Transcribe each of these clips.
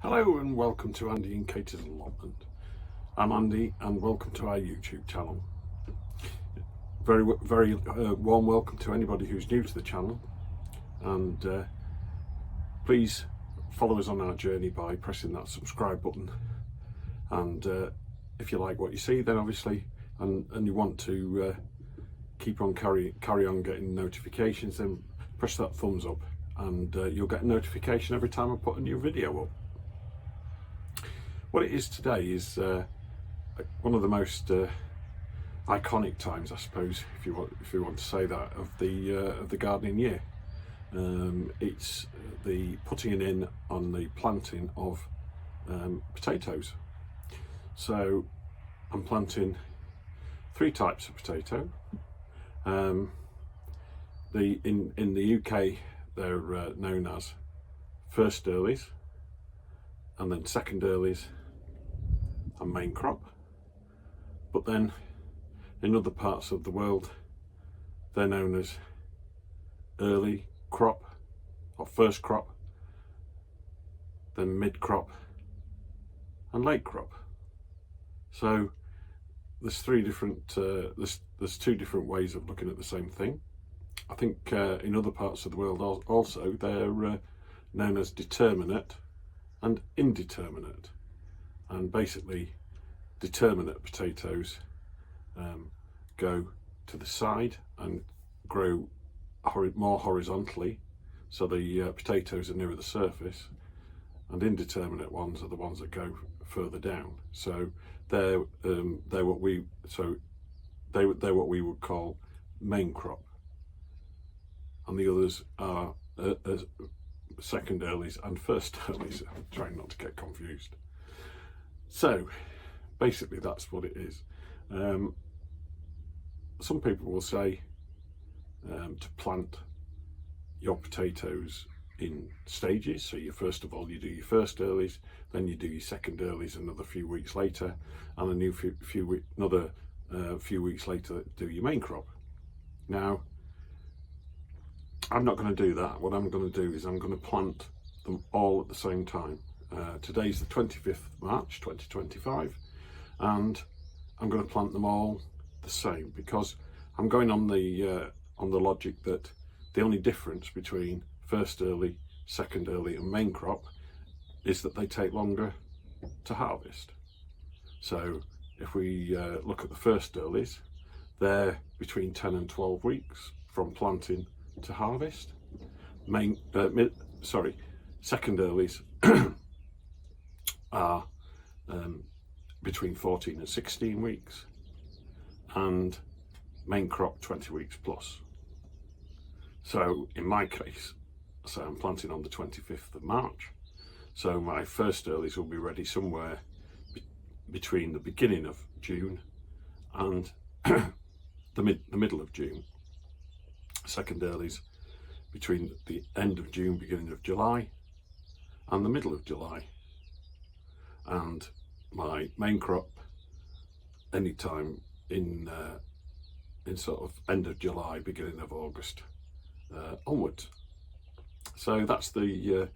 Hello and welcome to Andy and Katie's Allotment. I'm Andy and welcome to our YouTube channel. Very warm welcome to anybody who's new to the channel, and please follow us on our journey by pressing that subscribe button, and if you like what you see, then obviously and you want to keep on carry on getting notifications, then press that thumbs up and you'll get a notification every time I put a new video up. What it is today is one of the most iconic times, I suppose, if you want to say that, of the gardening year. It's the putting in on the planting of potatoes. So I'm planting three types of potato. In the UK they're known as first earlies, and then second earlies and main crop. But then in other parts of the world they're known as early crop or first crop, then mid crop and late crop. So there's three different there's two different ways of looking at the same thing. I think in other parts of the world also they're known as determinate and indeterminate, and basically determinate potatoes go to the side and grow more horizontally, so the potatoes are nearer the surface, and indeterminate ones are the ones that go further down. So they're what we would call main crop, and the others are second earlies and first earlies. I'm trying not to get confused. So basically that's what it is. Some people will say to plant your potatoes in stages. So first of all you do your first earlies, then you do your second earlies another few weeks later, and another few weeks later do your main crop. Now I'm not going to do that. What I'm going to do is I'm going to plant them all at the same time. Today's the 25th of March 2025, and I'm going to plant them all the same, because I'm going on the logic that the only difference between first early, second early and main crop is that they take longer to harvest. So if we look at the first earlies, they're between 10 and 12 weeks from planting to harvest. Second earlies are between 14 and 16 weeks, and main crop 20 weeks plus. So in my case, I'm planting on the 25th of March, so my first earlies will be ready somewhere between the beginning of June and the middle of June. Second earlies between the end of June, beginning of July, and the middle of July, and my main crop anytime in sort of end of July, beginning of August onwards. So that's the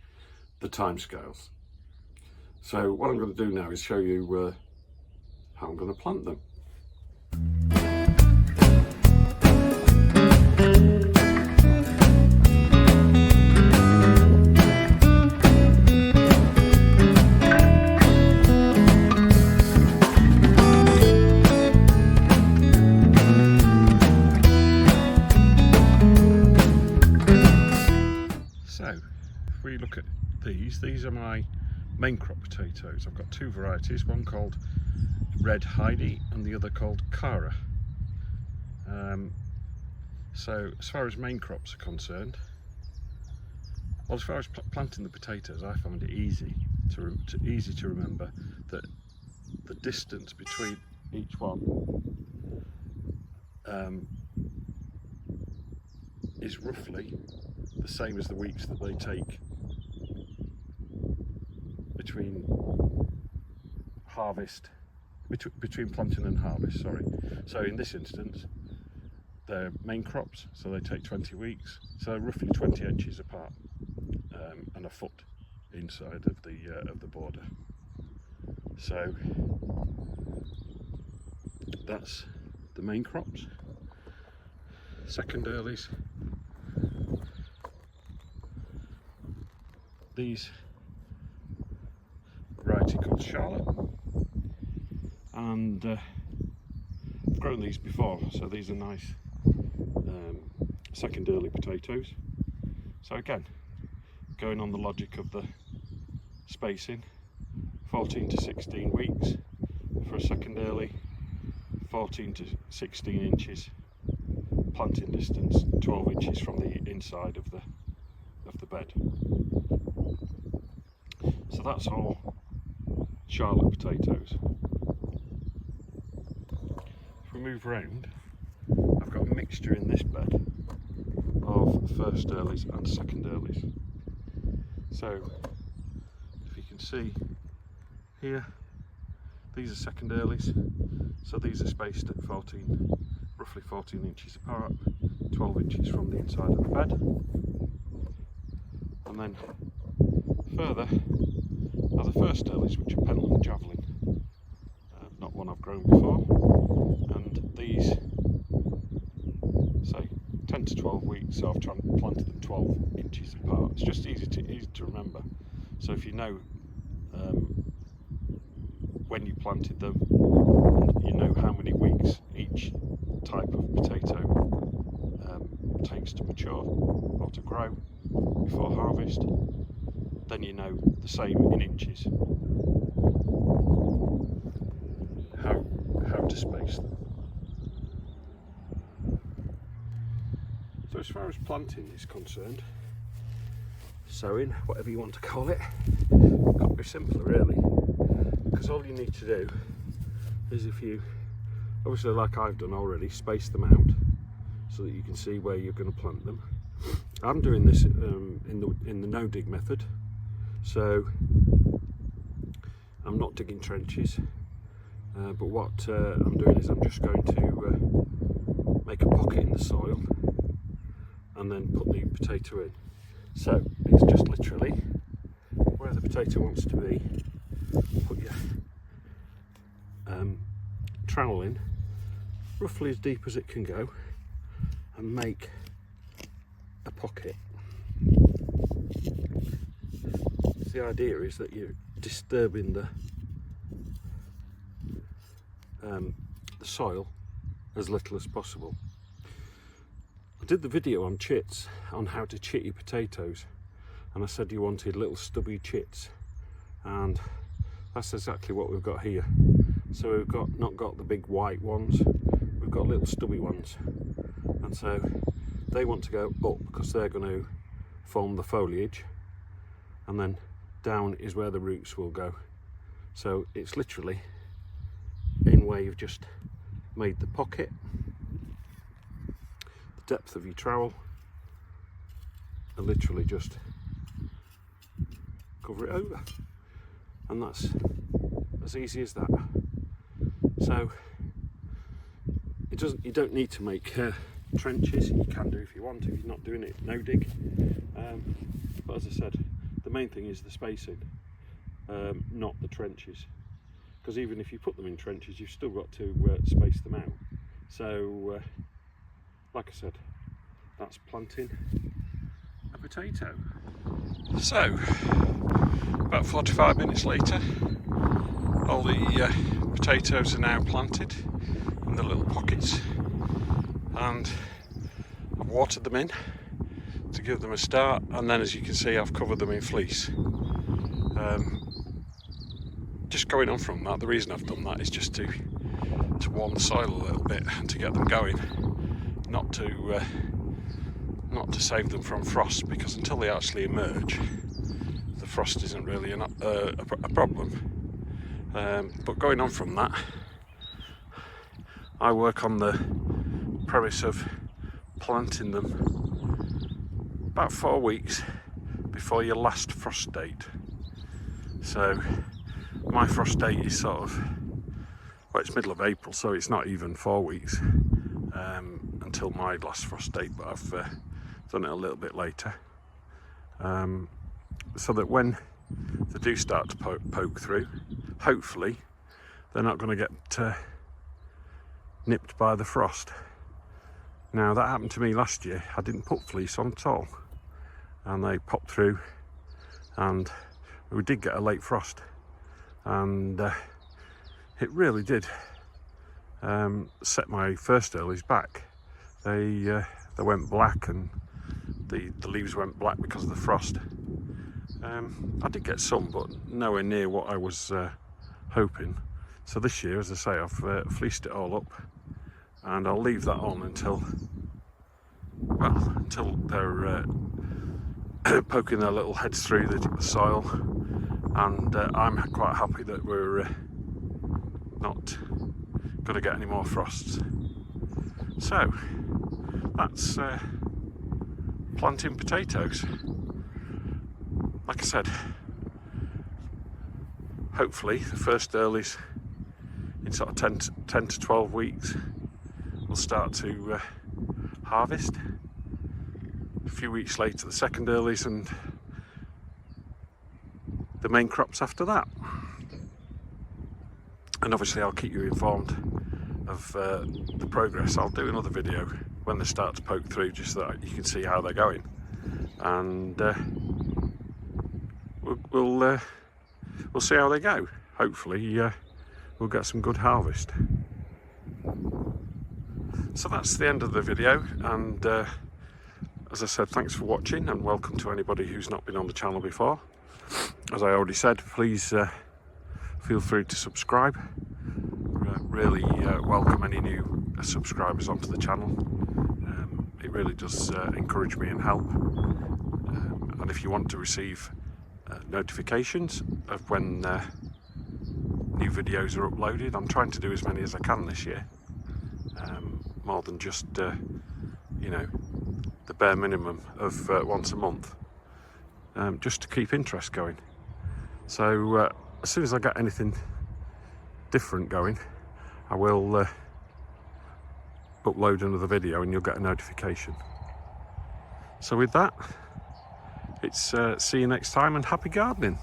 time scales. So what I'm going to do now is show you how I'm going to plant them. If we look at these are my main crop potatoes. I've got two varieties, one called Red Heidi and the other called Cara. So as far as main crops are concerned, well, as far as planting the potatoes, I found it easy to remember that the distance between each one is roughly the same as the weeks that they take between planting and harvest, sorry. So in this instance they're main crops, so they take 20 weeks, so roughly 20 inches apart, and a foot inside of the border. So that's the main crops. Second earlies, these variety called Charlotte, and I've grown these before, so these are nice second early potatoes. So again, going on the logic of the spacing, 14 to 16 weeks for a second early, 14 to 16 inches planting distance, 12 inches from the inside of the bed. So that's all Charlotte potatoes. If we move round, I've got a mixture in this bed of first earlies and second earlies. So if you can see here, these are second earlies, so these are spaced at roughly 14 inches apart, 12 inches from the inside of the bed. And then further are the first earlies, which are Pentland Javelin, not one I've grown before, and these say 10 to 12 weeks, so I've planted them 12 inches apart. It's just easy to remember. So if you know when you planted them, and you know how many weeks each type of potato takes to mature or to grow before harvest, then you know the same in inches how to space them. So as far as planting is concerned, sowing, whatever you want to call it, could be simpler really, because all you need to do is, if you, obviously like I've done already, space them out so that you can see where you're going to plant them. I'm doing this in the no dig method, so I'm not digging trenches, but what I'm doing is I'm just going to make a pocket in the soil and then put the potato in. So it's just literally where the potato wants to be. Put your trowel in roughly as deep as it can go and make a pocket. The idea is that you're disturbing the soil as little as possible. I did the video on chits, on how to chit your potatoes, and I said you wanted little stubby chits, and that's exactly what we've got here. So we've not got the big white ones, we've got little stubby ones, and so they want to go up because they're going to form the foliage, and then down is where the roots will go. So it's literally in where you've just made the pocket, the depth of your trowel, and literally just cover it over, and that's as easy as that. So you don't need to make trenches. You can do if you want, if you're not doing it no dig, but as I said, the main thing is the spacing, not the trenches, because even if you put them in trenches, you've still got to space them out. So like I said, that's planting a potato. So about 45 minutes later, all the potatoes are now planted in the little pockets, and I've watered them in to give them a start, and then as you can see I've covered them in fleece. Just going on from that, the reason I've done that is just to warm the soil a little bit and to get them going, not to save them from frost, because until they actually emerge, the frost isn't really a problem. But going on from that, I work on the premise of planting them about 4 weeks before your last frost date. So my frost date is sort of, well, it's middle of April, so it's not even 4 weeks until my last frost date, but I've done it a little bit later, so that when they do start to poke through, hopefully they're not going to get nipped by the frost. Now that happened to me last year. I didn't put fleece on at all and they popped through, and we did get a late frost, and it really did set my first earlies back. They went black, and the leaves went black because of the frost. I did get some, but nowhere near what I was hoping. So this year, as I say, I've fleeced it all up, and I'll leave that on until they're poking their little heads through the soil, and I'm quite happy that we're not going to get any more frosts. So that's planting potatoes. Like I said, hopefully the first earlies in sort of 10 to 12 weeks we'll start to harvest. A few weeks later the second earlies, and the main crops after that. And obviously I'll keep you informed of the progress. I'll do another video when they start to poke through, just so that you can see how they're going, and we'll see how they go. Hopefully we'll get some good harvest. So that's the end of the video, and as I said, thanks for watching, and welcome to anybody who's not been on the channel before. As I already said, please feel free to subscribe. Really welcome any new subscribers onto the channel. It really does encourage me and help. And if you want to receive notifications of when new videos are uploaded, I'm trying to do as many as I can this year. More than just you know, the bare minimum of once a month, just to keep interest going. So as soon as I get anything different going, I will upload another video and you'll get a notification. So with that, it's see you next time, and happy gardening.